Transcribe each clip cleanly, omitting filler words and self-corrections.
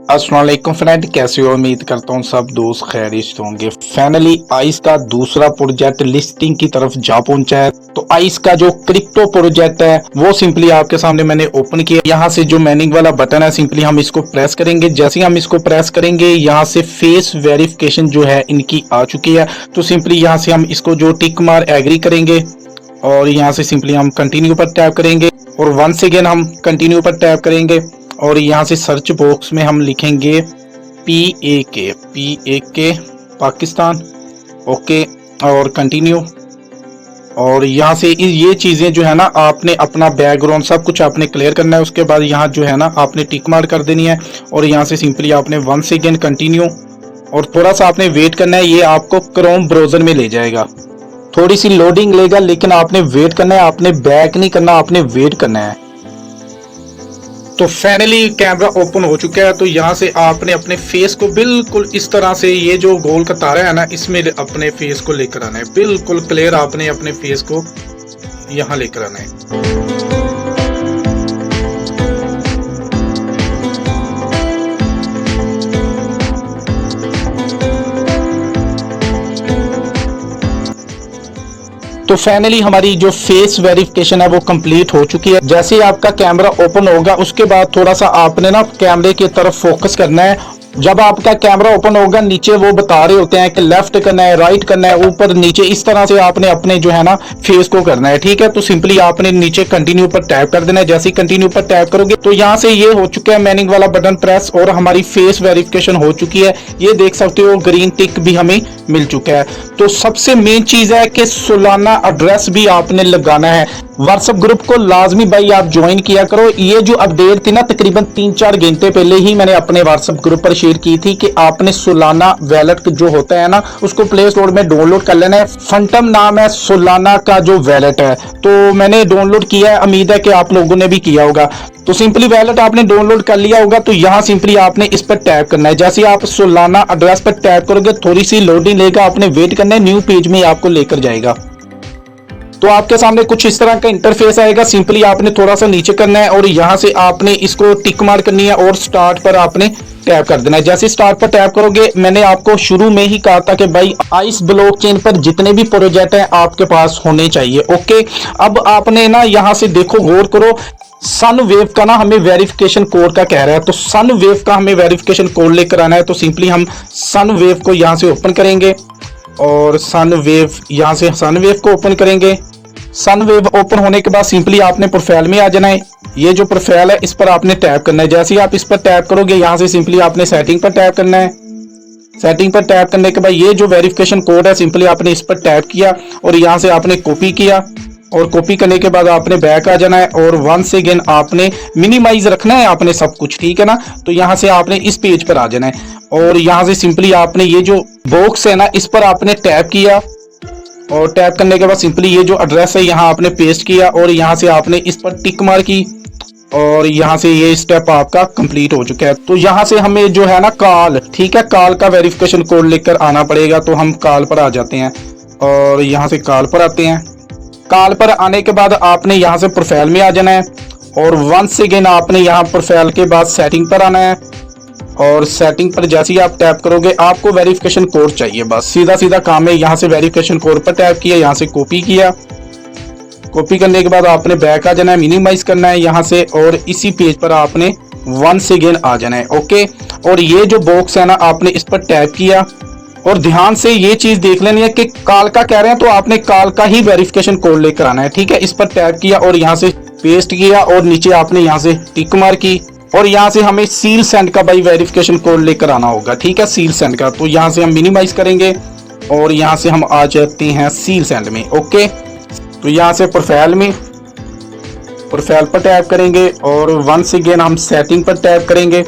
अस्सलाम वालेकुम फ्रेंड, कैसे हो? उम्मीद करता हूँ सब दोस्त खैरियत होंगे। फाइनली आइस का दूसरा प्रोजेक्ट लिस्टिंग की तरफ जा पहुंचा है। तो आइस का जो क्रिप्टो प्रोजेक्ट है वो सिंपली आपके सामने मैंने ओपन किया। यहाँ से जो मैनिंग वाला बटन है सिंपली हम इसको प्रेस करेंगे। जैसे ही हम इसको प्रेस करेंगे यहाँ से फेस वेरिफिकेशन जो है इनकी आ चुकी है। तो सिंपली यहाँ से हम इसको जो टिक मार एग्री करेंगे और यहाँ से सिंपली हम कंटिन्यू पर टैप करेंगे और वंस अगेन हम कंटिन्यू पर टैप करेंगे और यहाँ से सर्च बॉक्स में हम लिखेंगे PAK पाकिस्तान, ओके, और कंटिन्यू। और यहाँ से ये चीज़ें जो है ना आपने अपना बैकग्राउंड सब कुछ आपने क्लियर करना है। उसके बाद यहाँ जो है ना आपने टिक मार्क कर देनी है और यहाँ से सिंपली आपने वंस अगेन कंटिन्यू और थोड़ा सा आपने वेट करना है। ये आपको क्रोम ब्राउजर में ले जाएगा, थोड़ी सी लोडिंग लेगा, लेकिन आपने वेट करना है, आपने बैक नहीं करना, आपने वेट करना है। तो फाइनली कैमरा ओपन हो चुका है। तो यहाँ से आपने अपने फेस को बिल्कुल इस तरह से, ये जो गोल का तारा है ना इसमें अपने फेस को लेकर आना है, बिल्कुल क्लियर आपने अपने फेस को यहाँ लेकर आना है। तो फाइनली हमारी जो फेस वेरिफिकेशन है वो कंप्लीट हो चुकी है। जैसे ही आपका कैमरा ओपन होगा उसके बाद थोड़ा सा आपने ना कैमरे की तरफ फोकस करना है। जब आपका कैमरा ओपन होगा नीचे वो बता रहे होते हैं कि लेफ्ट करना है, राइट करना है, ऊपर नीचे, इस तरह से आपने अपने जो है ना फेस को करना है, ठीक है। तो सिंपली आपने नीचे कंटिन्यू पर टैप कर देना है। जैसे ही कंटिन्यू पर टैप करोगे तो यहाँ से ये हो चुका है मैनिंग वाला बटन प्रेस और हमारी फेस वेरिफिकेशन हो चुकी है। ये देख सकते हो ग्रीन टिक भी हमें मिल चुका है। तो सबसे मेन चीज है कि सालाना एड्रेस भी आपने लगाना है। व्हाट्सएप ग्रुप को लाजमी भाई आप ज्वाइन किया करो। ये जो अपडेट थी ना तकरीबन 3-4 घंटे पहले ही मैंने अपने व्हाट्सएप ग्रुप पर शेयर की थी कि आपने सोलाना वैलेट जो होता है ना उसको प्ले स्टोर में डाउनलोड कर लेना है। फंटम नाम है सोलाना का जो वैलेट है, तो मैंने डाउनलोड किया है, उम्मीद है कि आप लोगों ने भी किया होगा। तो सिंपली वैलेट आपने डाउनलोड कर लिया होगा तो यहाँ सिंपली आपने इस पर टैप करना है। जैसे आप सोलाना एड्रेस पर टैप करोगे थोड़ी सी लोडिंग लेगा, आपने वेट करना है, न्यू पेज में आपको लेकर जाएगा। तो आपके सामने कुछ इस तरह का इंटरफेस आएगा। सिंपली आपने थोड़ा सा नीचे करना है और यहाँ से आपने इसको टिक मार्क करनी है और स्टार्ट पर आपने टैप कर देना है। जैसे स्टार्ट पर टैप करोगे, मैंने आपको शुरू में ही कहा था कि भाई आइस ब्लॉकचेन पर जितने भी प्रोजेक्ट हैं आपके पास होने चाहिए, ओके। अब आपने ना यहाँ से देखो, गौर करो, सन वेव का ना हमें वेरिफिकेशन कोड का कह रहा है। तो सन वेव का हमें वेरिफिकेशन कोड लेकर आना है। तो सिंपली हम सन वेव को यहाँ से ओपन करेंगे और सन वेव, यहाँ से सन वेव को ओपन करेंगे। सन वेव ओपन होने के बाद सिंपली आपने प्रोफाइल में आ जाना है। ये जो प्रोफाइल है इस पर आपने टैप करना है। जैसे ही आप इस पर टैप करोगे यहाँ से सिंपली आपने सेटिंग पर टैप करना है। सेटिंग पर टैप करने के बाद ये जो वेरिफिकेशन कोड है सिंपली आपने इस पर टैप किया और यहाँ से आपने कॉपी किया और कॉपी करने के बाद आपने बैक आ जाना है और वंस अगेन आपने मिनिमाइज रखना है आपने सब कुछ, ठीक है ना। तो यहाँ से आपने इस पेज पर आ जाना है और यहाँ से सिंपली आपने ये जो बॉक्स है ना इस पर आपने टैप किया और टैप करने के बाद सिंपली ये जो एड्रेस है यहाँ आपने पेस्ट किया और यहाँ से आपने इस पर टिक मार की और यहाँ से ये स्टेप आपका कंप्लीट हो चुका है। तो यहाँ से हमें जो है ना कॉल, ठीक है, कॉल का वेरिफिकेशन कोड लेकर आना पड़ेगा। तो हम कॉल पर आ जाते हैं और यहाँ से कॉल पर आते हैं। कॉल पर आने के बाद आपने यहाँ से प्रोफाइल में आ जाना है और वंस अगेन आपने यहाँ प्रोफाइल के बाद सेटिंग पर आना है और सेटिंग पर जैसे ही आप टैप करोगे आपको वेरिफिकेशन कोड चाहिए, बस सीधा सीधा काम है। यहाँ से वेरिफिकेशन कोड पर टैप किया, यहाँ से कॉपी किया, कॉपी करने के बाद आपने बैक आ जाना है, मिनिमाइज करना है यहाँ से और इसी पेज पर आपने वंस अगेन आ जाना है, ओके। और ये जो बॉक्स है ना आपने इस पर टैप किया और ध्यान से ये चीज देख लेनी है कि कॉल का कह रहे हैं तो आपने कॉल का ही वेरिफिकेशन कोड लेकर आना है, ठीक है। इस पर टैप किया और यहाँ से पेस्ट किया और नीचे आपने यहाँ से टिक मार की और यहाँ से हमें सील सेंड का भाई वेरिफिकेशन कोड लेकर आना होगा, ठीक है, सील सेंड का। तो यहाँ से हम मिनिमाइज करेंगे और यहाँ से हम आ जाते हैं सील सेंड में, ओके। तो यहाँ से प्रोफाइल में, प्रोफाइल पर टैप करेंगे और वंस अगेन हम सेटिंग पर टैप करेंगे।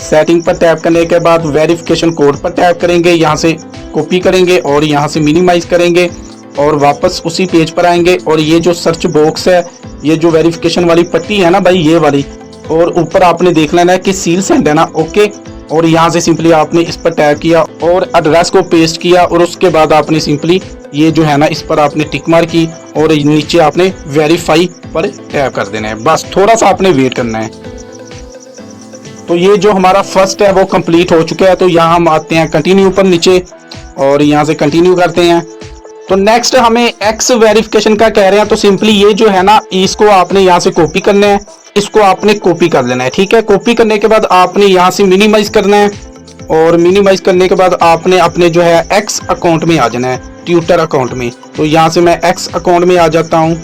सेटिंग पर टैप करने के बाद वेरिफिकेशन कोड पर टैप करेंगे, यहाँ से कॉपी करेंगे और यहाँ से मिनिमाइज करेंगे और वापस उसी पेज पर आएंगे और ये जो सर्च बॉक्स है, ये जो वेरिफिकेशन वाली पट्टी है ना भाई ये वाली, और ऊपर आपने देख लेना है कि सील सेंड है ना, ओके। और यहाँ से सिंपली आपने इस पर टैप किया और एड्रेस को पेस्ट किया और उसके बाद आपने सिंपली ये जो है ना इस पर आपने टिक मार की और नीचे आपने वेरीफाई पर टैप कर देना है। बस थोड़ा सा आपने वेट करना है। तो ये जो हमारा फर्स्ट है वो कंप्लीट हो चुका है। तो यहाँ हम आते हैं कंटिन्यू पर नीचे और यहाँ से कंटिन्यू करते हैं। तो नेक्स्ट हमें एक्स वेरिफिकेशन का कह रहे हैं। तो सिंपली ये जो है ना, इसको आपने यहाँ से कॉपी करना है, इसको आपने कॉपी कर लेना है। ठीक है, कॉपी करने के बाद आपने यहाँ से मिनिमाइज करना है और मिनिमाइज करने के बाद आपने अपने जो है एक्स अकाउंट में आ जाना है, ट्विटर अकाउंट में। तो यहाँ से मैं एक्स अकाउंट में आ जाता हूँ।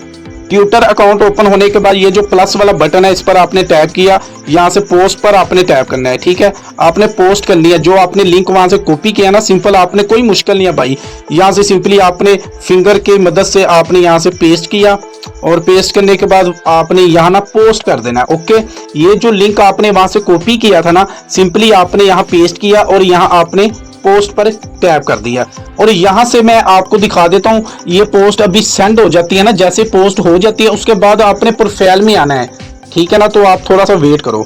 ट्विटर अकाउंट ओपन होने के बाद ये जो प्लस वाला बटन है इस पर आपने टैप किया, यहाँ से पोस्ट पर आपने टैप करना है। ठीक है, आपने पोस्ट करनी है जो आपने लिंक वहां से कॉपी किया ना, सिंपल आपने, कोई मुश्किल नहीं है भाई। यहाँ से सिंपली आपने फिंगर के मदद से आपने यहाँ से पेस्ट किया और पेस्ट करने के बाद आपने यहाँ ना पोस्ट कर देना है। ओके, ये जो लिंक आपने वहां से कॉपी किया था ना, सिंपली आपने यहाँ पेस्ट किया और यहाँ आपने पोस्ट पर टैप कर दिया। और यहां से मैं आपको दिखा देता हूं, ये पोस्ट अभी सेंड हो जाती है ना, जैसे पोस्ट हो जाती है उसके बाद आपने प्रोफाइल में आना है। ठीक है ना, तो आप थोड़ा सा वेट करो।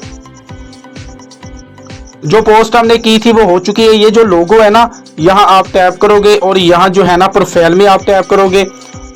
जो पोस्ट हमने की थी वो हो चुकी है। ये जो लोगो है ना, यहाँ आप टैप करोगे और यहाँ जो है ना प्रोफाइल में आप टैप करोगे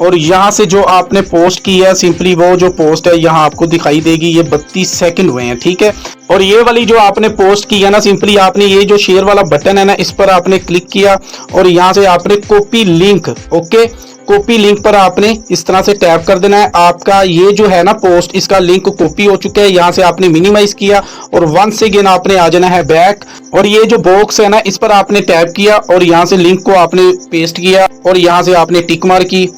और यहाँ से जो आपने पोस्ट की है, सिंपली वो जो पोस्ट है यहाँ आपको दिखाई देगी। ये 32 सेकंड हुए हैं। ठीक है, और ये वाली जो आपने पोस्ट की है ना, सिंपली आपने ये जो शेयर वाला बटन है ना, इस पर आपने क्लिक किया और यहाँ से आपने copy link, okay, copy link पर आपने इस तरह से टैप कर देना है। आपका ये जो है ना पोस्ट, इसका लिंक कॉपी हो चुका है। यहाँ से आपने मिनिमाइज किया और वंस अगेन आपने आ जाना है बैक और ये जो बॉक्स है ना, इस पर आपने टैप किया और यहाँ से लिंक को आपने पेस्ट किया और यहाँ से आपने टिक मार की।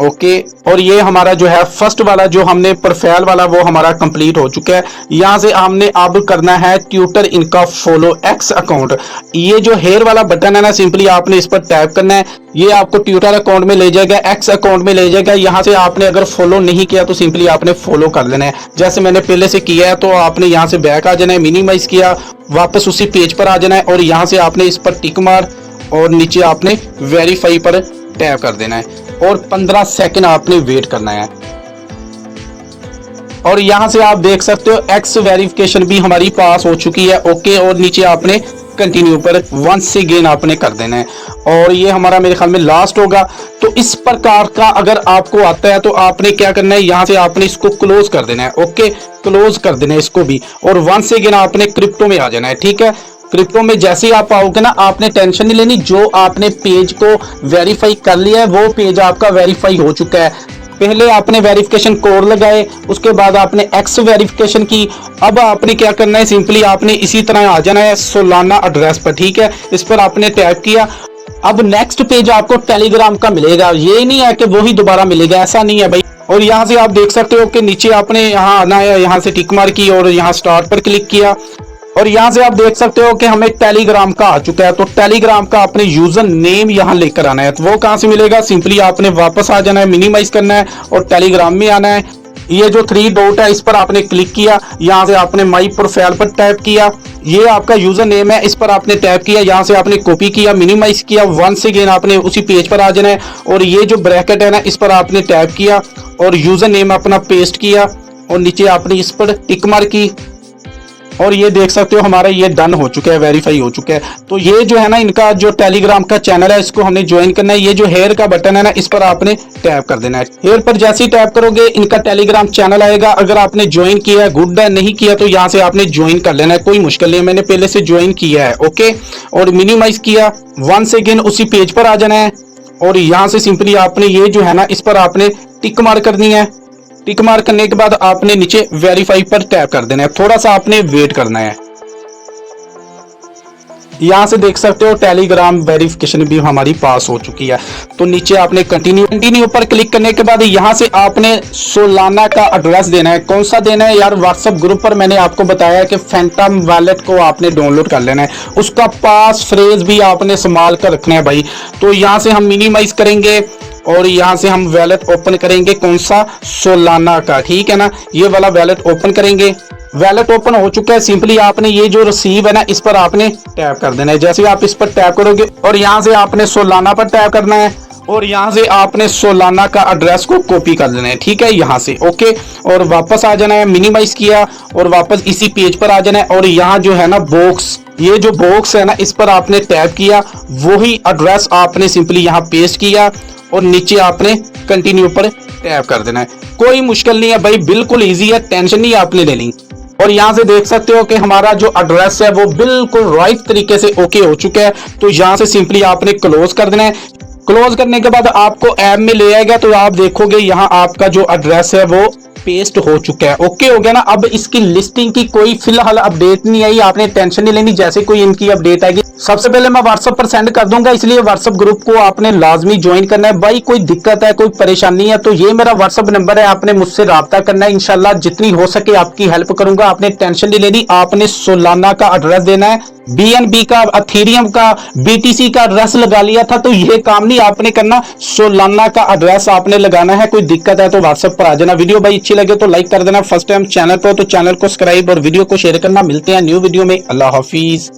ओके, और ये हमारा जो है फर्स्ट वाला जो हमने प्रोफाइल वाला वो हमारा कंप्लीट हो चुका है। यहाँ से हमने अब करना है ट्विटर इनका फॉलो एक्स अकाउंट। ये जो हेयर वाला बटन है ना, सिंपली आपने इस पर टैप करना है। ये आपको ट्विटर अकाउंट में ले जाएगा, एक्स अकाउंट में ले जाएगा। यहाँ से आपने अगर फॉलो नहीं किया तो सिंपली आपने फॉलो कर लेना है, जैसे मैंने पहले से किया है। तो आपने यहाँ से बैक आ जाना है, मिनिमाइज किया, वापस उसी पेज पर आ जाना है और यहाँ से आपने इस पर टिक मार और नीचे आपने वेरीफाई पर टैप कर देना है और 15 सेकंड आपने वेट करना है। और यहां से आप देख सकते हो एक्स वेरिफिकेशन भी हमारी पास हो चुकी है। ओके, और नीचे आपने कंटिन्यू पर वंस अगेन आपने कर देना है और ये हमारा मेरे ख्याल में लास्ट होगा। तो इस प्रकार का अगर आपको आता है तो आपने क्या करना है, यहाँ से आपने इसको क्लोज कर देना है। ओके, क्लोज कर देना है इसको भी और वंस अगेन आपने क्रिप्टो में आ जाना है। ठीक है, क्रिप्टो में जैसे ही आप आओगे ना, आपने टेंशन नहीं लेनी। जो आपने पेज को वेरीफाई कर लिया है वो पेज आपका वेरीफाई हो चुका है। पहले आपने वेरिफिकेशन कोड लगाए, उसके बाद आपने एक्स वेरिफिकेशन की। अब आपने क्या करना है, सिंपली आपने इसी तरह आ जाना है सोलाना एड्रेस पर। ठीक है, इस पर आपने टैप किया। अब नेक्स्ट पेज आपको टेलीग्राम का मिलेगा। ये नहीं है कि वो ही दोबारा मिलेगा, ऐसा नहीं है भाई। और यहाँ से आप देख सकते हो कि नीचे आपने यहाँ आना है, यहाँ से टिक मार की और यहाँ स्टार्ट पर क्लिक किया और यहाँ से आप देख सकते हो कि हमें टेलीग्राम का आ चुका है। तो टेलीग्राम का अपने यूजर नेम यहाँ लेकर आना है। तो वो कहाँ से मिलेगा, सिंपली आपने वापस आ जाना है, मिनिमाइज करना है और टेलीग्राम में आना है। ये जो 3 डॉट है इस पर आपने क्लिक किया, यहाँ से आपने माई प्रोफाइल पर टैप किया। ये आपका यूजर नेम है, इस पर आपने टैप किया, यहाँ से आपने कॉपी किया, मिनिमाइज किया, वंस अगेन आपने उसी पेज पर आ जाना है और ये जो ब्रैकेट है ना, इस पर आपने टैप किया और यूजर नेम अपना पेस्ट किया और नीचे आपने इस पर टिक मार की और ये देख सकते हो हमारा ये डन हो चुका है, वेरीफाई हो चुका है। तो ये जो है ना इनका जो टेलीग्राम का चैनल है, इसको हमने ज्वाइन करना है। ये जो हेयर का बटन है ना, इस पर आपने टैप कर देना है। हेयर पर जैसे ही टैप करोगे इनका टेलीग्राम चैनल आएगा। अगर आपने ज्वाइन किया है गुड है, नहीं किया तो यहाँ से आपने ज्वाइन कर लेना है, कोई मुश्किल नहीं है। मैंने पहले से ज्वाइन किया है। ओके, और मिनिमाइज किया, वंस अगेन उसी पेज पर आ जाना है और यहाँ से सिंपली आपने ये जो है ना, इस पर आपने टिक मार करनी है। टिक मार करने के बाद आपने नीचे वेरीफाई पर टैप कर देना है। थोड़ा सा आपने वेट करना है। यहां से देख सकते हो टेलीग्राम वेरिफिकेशन भी हमारी पास हो चुकी है। तो नीचे आपने कंटिन्यू पर क्लिक करने के बाद यहां से आपने सोलाना का एड्रेस देना है। कौन सा देना है यार, व्हाट्सएप ग्रुप पर मैंने आपको बताया कि फैंटम वॉलेट को आपने डाउनलोड कर लेना है। उसका पास फ्रेज भी आपने संभाल कर रखना है भाई। तो यहां से हम मिनिमाइज करेंगे और यहाँ से हम वैलेट ओपन करेंगे, कौन सा, सोलाना का। ठीक है ना, ये वाला वैलेट ओपन करेंगे। वैलेट ओपन हो चुका है। सिंपली आपने ये जो रिसीव है ना, इस पर आपने टैप कर देना है। जैसे आप इस पर टैप करोगे और यहाँ से आपने सोलाना पर टैप करना है और यहाँ से आपने सोलाना का एड्रेस को कॉपी कर देना है। ठीक है, यहाँ से ओके, और वापस आ जाना है, मिनिमाइज किया और वापस इसी पेज पर आ जाना है और यहाँ जो है ना बॉक्स, ये जो बॉक्स है ना, इस पर आपने टैप किया, वही एड्रेस आपने सिंपली यहाँ पेस्ट किया और नीचे आपने कंटिन्यू पर टैप कर देना है। कोई मुश्किल नहीं है भाई, बिल्कुल इजी है, टेंशन नहीं आपने लेनी। और यहाँ से देख सकते हो कि हमारा जो एड्रेस है वो बिल्कुल राइट तरीके से ओके हो चुका है। तो यहाँ से सिंपली आपने क्लोज कर देना है। क्लोज करने के बाद आपको ऐप में ले आएगा, तो आप देखोगे यहाँ आपका जो एड्रेस है वो पेस्ट हो चुका है। ओके हो गया ना। अब इसकी लिस्टिंग की कोई फिलहाल अपडेट नहीं आई, आपने टेंशन नहीं लेनी। जैसे कोई इनकी अपडेट आएगी सबसे पहले मैं व्हाट्सएप पर सेंड कर दूंगा, इसलिए व्हाट्सएप ग्रुप को आपने लाजमी ज्वाइन करना है। भाई कोई दिक्कत है, कोई परेशानी है तो ये मेरा व्हाट्सएप नंबर है, आपने मुझसे राब्ता करना है। इंशाल्लाह जितनी हो सके आपकी हेल्प करूंगा। आपने टेंशन नहीं लेनी। आपने सोलाना का एड्रेस देना है, BNB का, अथेरियम का, BTC का एड्रेस लगा लिया था तो ये काम नहीं आपने करना, सोलाना का एड्रेस आपने लगाना है। कोई दिक्कत है तो व्हाट्सएप पर आ जाना। वीडियो भाई अच्छी लगे तो लाइक कर देना। फर्स्ट टाइम चैनल पर तो चैनल को सब्सक्राइब और वीडियो को शेयर करना। मिलते हैं न्यू वीडियो में। अल्लाह हाफिज।